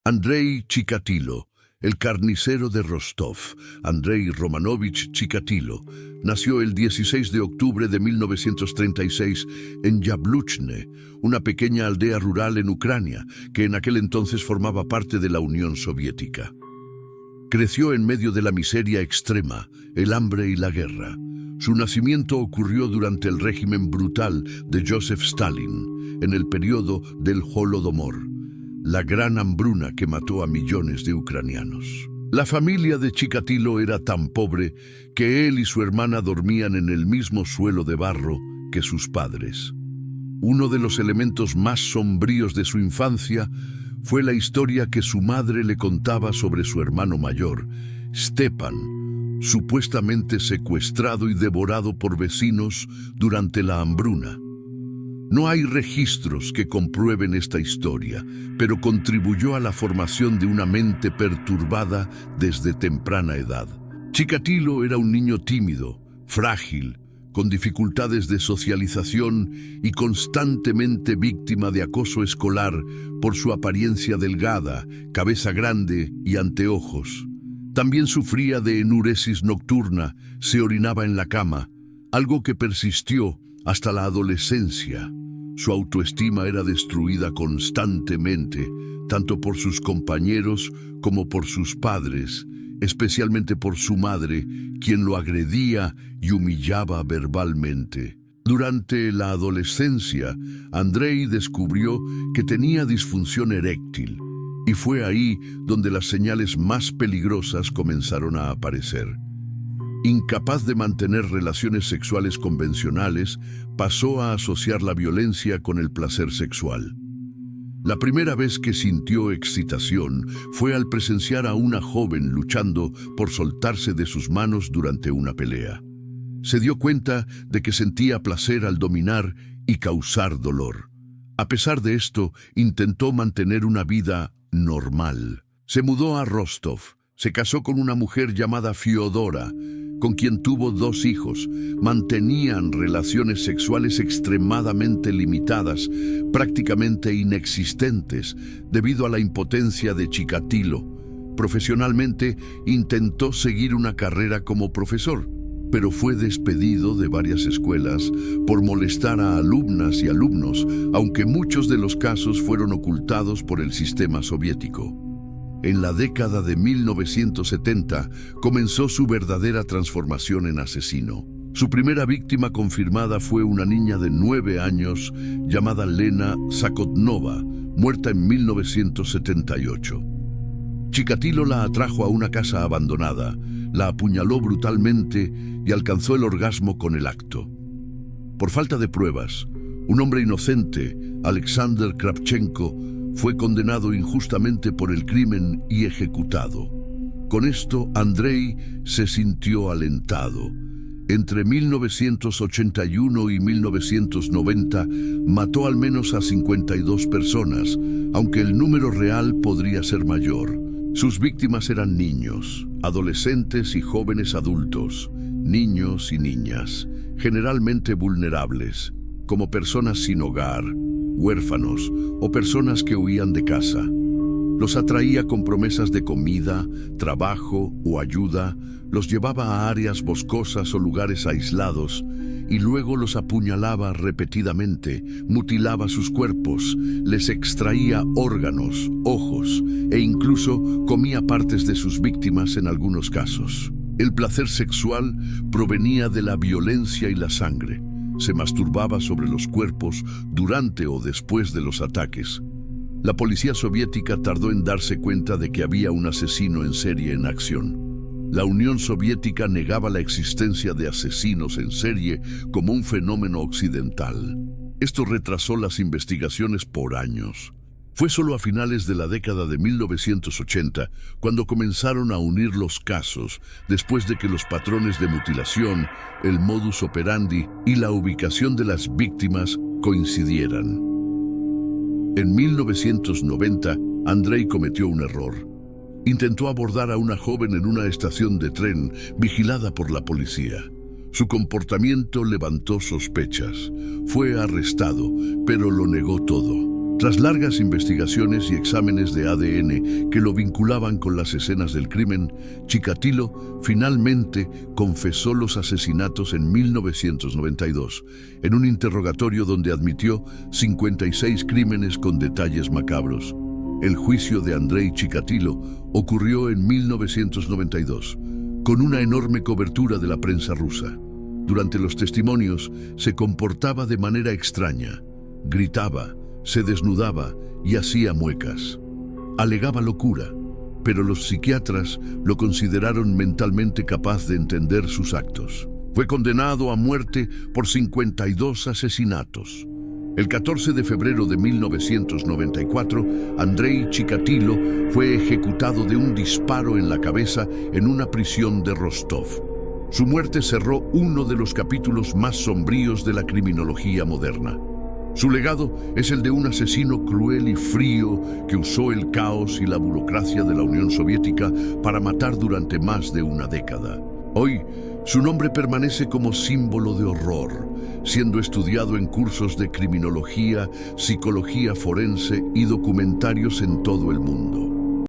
Andrei Chikatilo, el carnicero de Rostov, Andrei Romanovich Chikatilo, nació el 16 de octubre de 1936 en Yabluchne, una pequeña aldea rural en Ucrania, que en aquel entonces formaba parte de la Unión Soviética. Creció en medio de la miseria extrema, el hambre y la guerra. Su nacimiento ocurrió durante el régimen brutal de Joseph Stalin, en el periodo del Holodomor, la gran hambruna que mató a millones de ucranianos. La familia de Chikatilo era tan pobre que él y su hermana dormían en el mismo suelo de barro que sus padres. Uno de los elementos más sombríos de su infancia fue la historia que su madre le contaba sobre su hermano mayor, Stepan, supuestamente secuestrado y devorado por vecinos durante la hambruna. No hay registros que comprueben esta historia, pero contribuyó a la formación de una mente perturbada desde temprana edad. Chikatilo era un niño tímido, frágil, con dificultades de socialización y constantemente víctima de acoso escolar por su apariencia delgada, cabeza grande y anteojos. También sufría de enuresis nocturna, se orinaba en la cama, algo que persistió hasta la adolescencia. Su autoestima era destruida constantemente, tanto por sus compañeros como por sus padres, especialmente por su madre, quien lo agredía y humillaba verbalmente. Durante la adolescencia, Andrei descubrió que tenía disfunción eréctil, y fue ahí donde las señales más peligrosas comenzaron a aparecer. Incapaz de mantener relaciones sexuales convencionales, pasó a asociar la violencia con el placer sexual. La primera vez que sintió excitación fue al presenciar a una joven luchando por soltarse de sus manos durante una pelea. Se dio cuenta de que sentía placer al dominar y causar dolor. A pesar de esto, intentó mantener una vida normal. Se mudó a Rostov, se casó con una mujer llamada Fyodora, con quien tuvo 2 hijos. Mantenían relaciones sexuales extremadamente limitadas, prácticamente inexistentes, debido a la impotencia de Chikatilo. Profesionalmente, intentó seguir una carrera como profesor, pero fue despedido de varias escuelas por molestar a alumnas y alumnos, aunque muchos de los casos fueron ocultados por el sistema soviético. En la década de 1970 comenzó su verdadera transformación en asesino. Su primera víctima confirmada fue una niña de 9 años llamada Lena Zakotnova, muerta en 1978. Chikatilo la atrajo a una casa abandonada, la apuñaló brutalmente y alcanzó el orgasmo con el acto. Por falta de pruebas, un hombre inocente, Alexander Kravchenko, fue condenado injustamente por el crimen y ejecutado. Con esto, Andrei se sintió alentado. Entre 1981 y 1990 mató al menos a 52 personas, aunque el número real podría ser mayor. Sus víctimas eran niños, adolescentes y jóvenes adultos, niños y niñas, generalmente vulnerables, como personas sin hogar, huérfanos o personas que huían de casa. Los atraía con promesas de comida, trabajo o ayuda, los llevaba a áreas boscosas o lugares aislados y luego los apuñalaba repetidamente, mutilaba sus cuerpos, les extraía órganos, ojos e incluso comía partes de sus víctimas en algunos casos. El placer sexual provenía de la violencia y la sangre. Se masturbaba sobre los cuerpos durante o después de los ataques. La policía soviética tardó en darse cuenta de que había un asesino en serie en acción. La Unión Soviética negaba la existencia de asesinos en serie como un fenómeno occidental. Esto retrasó las investigaciones por años. Fue solo a finales de la década de 1980 cuando comenzaron a unir los casos, después de que los patrones de mutilación, el modus operandi y la ubicación de las víctimas coincidieran. En 1990, Andrei cometió un error. Intentó abordar a una joven en una estación de tren vigilada por la policía. Su comportamiento levantó sospechas. Fue arrestado, pero lo negó todo. Tras largas investigaciones y exámenes de ADN que lo vinculaban con las escenas del crimen, Chikatilo finalmente confesó los asesinatos en 1992, en un interrogatorio donde admitió 56 crímenes con detalles macabros. El juicio de Andrei Chikatilo ocurrió en 1992, con una enorme cobertura de la prensa rusa. Durante los testimonios se comportaba de manera extraña, gritaba, se desnudaba y hacía muecas. Alegaba locura, pero los psiquiatras lo consideraron mentalmente capaz de entender sus actos. Fue condenado a muerte por 52 asesinatos. El 14 de febrero de 1994, Andrei Chikatilo fue ejecutado de un disparo en la cabeza en una prisión de Rostov. Su muerte cerró uno de los capítulos más sombríos de la criminología moderna. Su legado es el de un asesino cruel y frío que usó el caos y la burocracia de la Unión Soviética para matar durante más de una década. Hoy, su nombre permanece como símbolo de horror, siendo estudiado en cursos de criminología, psicología forense y documentarios en todo el mundo.